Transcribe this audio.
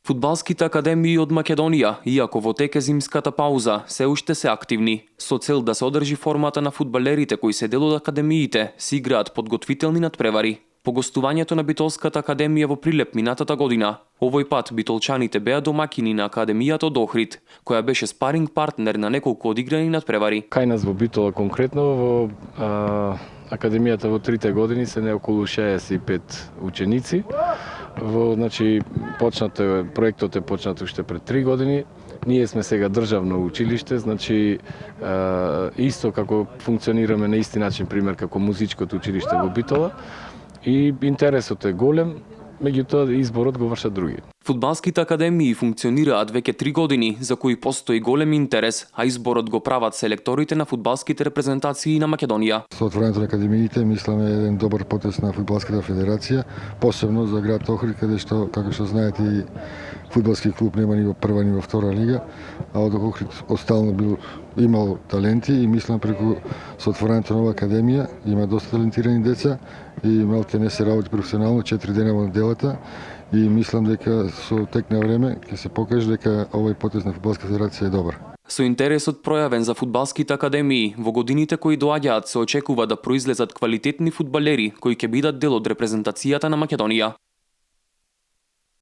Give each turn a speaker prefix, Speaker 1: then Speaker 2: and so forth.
Speaker 1: Фудбалските академии од Македонија, иако во тек е зимската пауза, се уште се активни. Со цел да се одржи формата на фудбалерите кои се дел од академиите, се играат подготвителни надпревари. По гостувањето на Битолската академија во Прилеп минатата година, овој пат битолчаните беа домакини на академијата од Охрид, која беше спаринг партнер на неколку одиграни надпревари.
Speaker 2: Кај нас во Битола конкретно, во академијата во 3 години се не околу 65 ученици. Проектот е почнат уште пред 3 години. Ние сме сега државно училиште, исто како функционираме на исти начин, пример како музичкото училиште во Битола. И интересот е голем, меѓутоа изборот го вршат други.
Speaker 1: Фудбалските академии функционираат веќе 3 години, за кои постои голем интерес, а изборот го прават селекторите на фудбалските репрезентации на Македонија.
Speaker 3: Со отворањето на академиите мислам е еден добар потез на фудбалската федерација, посебно за град Охрид, каде што, како што знаете, и фудбалски клуб нема ни во прва ни во втора лига, а од Охрид остално имал таленти и мислам преку со отворањето на оваа академија има доста талентирани деца и малку не се работи професионално 4 дена во неделата. И мислам дека со тек на време ќе се покаже дека овој потез на фудбалска федерација е добар.
Speaker 1: Со интересот пројавен за фудбалските академии, во годините кои доаѓаат се очекува да произлезат квалитетни фудбалери кои ќе бидат дел од репрезентацијата на Македонија.